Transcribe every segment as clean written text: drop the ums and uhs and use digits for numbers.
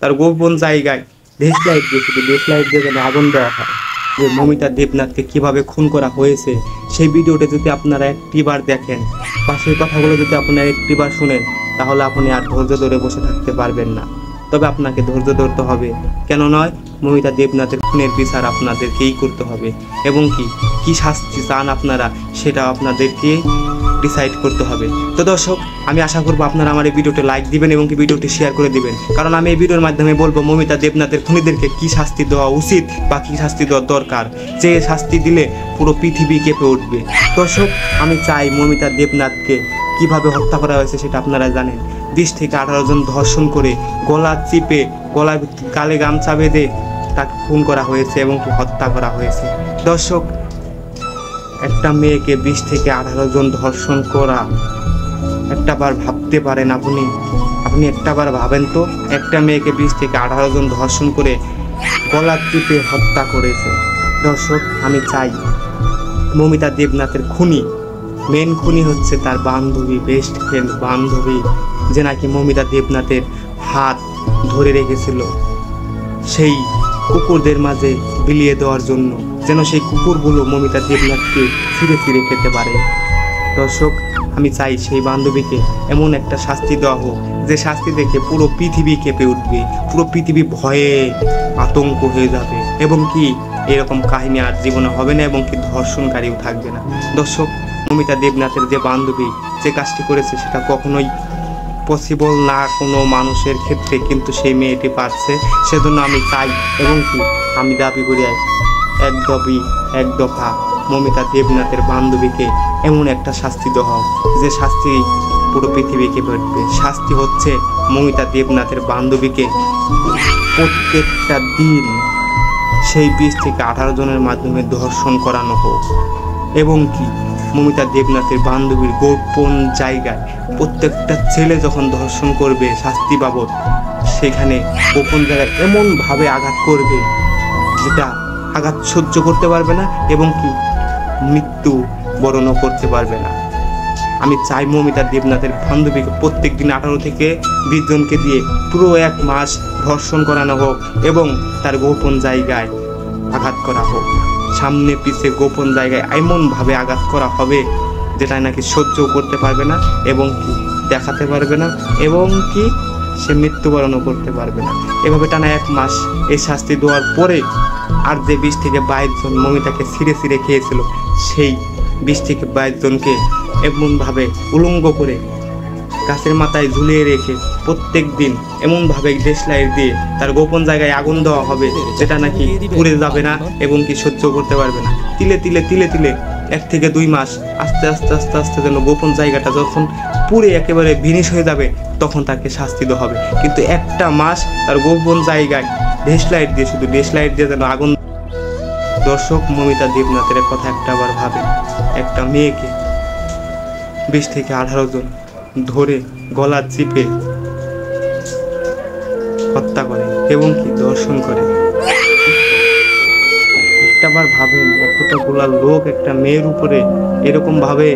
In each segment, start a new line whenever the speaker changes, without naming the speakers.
তার গোপন জায়গায় দেশলাইট দিয়ে, শুধু দেশলাইট দিয়ে যেন আগুন দেওয়া হয়। যে মমিতা দেবনাথকে কিভাবে খুন করা হয়েছে সেই ভিডিওটা যদি আপনারা একটিবার দেখেন বা সেই কথাগুলো যদি আপনারা একটিবার শুনেন, তাহলে আপনি আর ধৈর্য ধরে বসে থাকতে পারবেন না। তবে আপনাকে ধৈর্য ধরতে হবে, কেন নয়, মমিতা দেবনাথের খুনের বিচার আপনাদেরকেই করতে হবে, এবং কি শাস্তি চান আপনারা সেটা আপনাদেরকে ডিসাইড করতে হবে। তো দর্শক, আমি আশা করবো আপনারা আমার এই ভিডিওতে লাইক দিবেন এবং কি ভিডিওটি শেয়ার করে দিবেন, কারণ আমি এই ভিডিওর মাধ্যমে বলবো মমিতা দেবনাথের খুনিদেরকে কি শাস্তি দেওয়া উচিত বা কি শাস্তি দেওয়া দরকার, যে শাস্তি দিলে পুরো পৃথিবী কেঁপে উঠবে। দর্শক, আমি চাই মমিতা দেবনাথকে কিভাবে হত্যা করা হয়েছে সেটা আপনারা জানেন। 20 থেকে 18 জন ধর্ষণ করে গলা চিপে গলায় গালে গামছা বেঁধে তাকে খুন করা হয়েছে এবং কি হত্যা করা হয়েছে। দর্শক, একটা মেয়েকে 20 থেকে 18 জন ধর্ষণ করা একটাবার ভাবতে পারেন আপনি একটাবার ভাবেন তো, একটা মেয়েকে 20 থেকে 18 জন ধর্ষণ করে গলা টিপে হত্যা করেছে। দর্শক, আমি চাই মমিতা দেবনাথের মেন খুনি হচ্ছে তার বান্ধবী, বেস্ট ফ্রেন্ড বান্ধবী, যে নাকি মমিতা দেবনাথের হাত ধরে রেখেছিল সেই কুকুরদের মাঝে বিলিয়ে দেওয়ার জন্য, যেন সেই কুকুরগুলো মমিতা দেবনাথকে ফিরে ফিরে খেতে পারে। দর্শক, আমি চাই সেই বান্ধবীকে এমন একটা শাস্তি দেওয়া হোক যে শাস্তি দেখে পুরো পৃথিবী কেঁপে উঠবে, পুরো পৃথিবী ভয়ে আতঙ্ক হয়ে যাবে, এবং কি এরকম কাহিনী আর জীবনে হবে না, এবং কি ধর্ষণকারীও থাকবে না। দর্শক, মমিতা দেবনাথের যে বান্ধবী যে কাজটি করেছে সেটা কখনোই পসিবল না কোনো মানুষের ক্ষেত্রে, কিন্তু সেই মেয়েটি পারছে। সেজন্য আমি চাই এবং কি আমি দাবি করি এক দফা মমিতা দেবনাথের বান্ধবীকে এমন একটা শাস্তি দেওয়া হোক যে শাস্তি পুরো পৃথিবীকে উঠবে। শাস্তি হচ্ছে মমিতা দেবনাথের বান্ধবীকে প্রত্যেকটা দিন সেই 20 থেকে 18 জনের মাধ্যমে ধর্ষণ করানো হোক, এবং কি মমিতা দেবনাথের বান্ধবীর গোপন জায়গায় প্রত্যেকটা ছেলে যখন ধর্ষণ করবে শাস্তি বাবদ, সেখানে গোপন জায়গায় এমনভাবে আঘাত করবে যেটা আঘাত সহ্য করতে পারবে না, এবং কি মৃত্যু বরণও করতে পারবে না। আমি চাই মমিতা দেবনাথের বান্ধবীকে প্রত্যেক দিন 18 থেকে 20 জনকে দিয়ে পুরো 1 মাস ধর্ষণ করানো হোক, এবং তার গোপন জায়গায় আঘাত করা হোক, সামনে পিছে গোপন জায়গায় এমনভাবে আঘাত করা হবে যেটা নাকি সহ্যও করতে পারবে না, এবং কি দেখাতে পারবে না, এবং কি সে মৃত্যুবরণও করতে পারবে না। এভাবে টানা 1 মাস এই শাস্তি দেওয়ার পরে আর যে 20 থেকে 22 জন মমিতাকে ছিঁড়ে খেয়েছিল, সেই 20 থেকে 22 জনকে এমনভাবে উলঙ্গ করে গাছের মাথায় ঝুলিয়ে রেখে প্রত্যেক দিন এমনভাবে দেশলাইট দিয়ে তার গোপন জায়গায় আগুন দেওয়া হবে যেটা নাকি পুড়ে যাবে না, এবং কি সহ্য করতে পারবে না। তিলে তিলে 1 থেকে 2 মাস আস্তে আস্তে যেন গোপন জায়গাটা যখন পুড়ে একেবারে ভিনিশ হয়ে যাবে, তখন তাকে শাস্তি দেওয়া হবে। কিন্তু 1টা মাস তার গোপন জায়গায় দেশলাইট দিয়ে, শুধু দেশলাইট দিয়ে যেন আগুন। দর্শক, মমিতা দেবনাথের কথা একটাবার ভাবে, একটা মেয়েকে 20 থেকে 18 জন ধরে গলা চিপে হত্যা করে এবং কি ধর্ষণ করে। একটাবার ভাবেন, এতটাগুলা লোক একটা মেয়ের উপরে এরকম ভাবে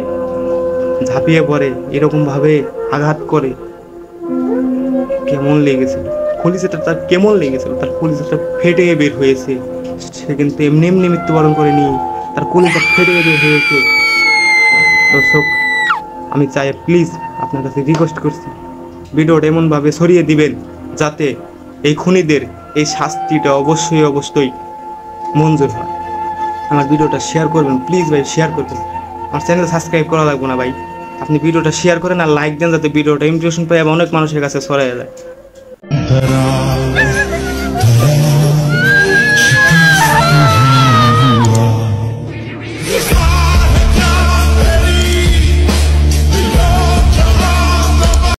ঝাঁপিয়ে পড়ে, এরকম ভাবে আঘাত করে, কেমন লেগেছিল কলিজাটা, তার কেমন লেগেছিল, তার কলিজাটা ফেটে বের হয়েছে। সে কিন্তু এমনি মৃত্যুবরণ করেনি, তার কলিজা ফেটে বের হয়েছে। দর্শক, আমি চাই প্লিজ আপনার কাছে রিকোয়েস্ট করছি, ভিডিওটা এমনভাবে ছড়িয়ে দিবেন যাতে এই খুনিদের এই শাস্তিটা অবশ্যই মঞ্জুর হয়। আমার ভিডিওটা শেয়ার করবেন প্লিজ ভাই, শেয়ার করবেন। আমার চ্যানেল সাবস্ক্রাইব করা লাগবে না ভাই, আপনি ভিডিওটা শেয়ার করেন আর লাইক দেন যাতে ভিডিওটা ইমপ্রেশন পায় এবং অনেক মানুষের কাছে ছড়িয়ে যায়।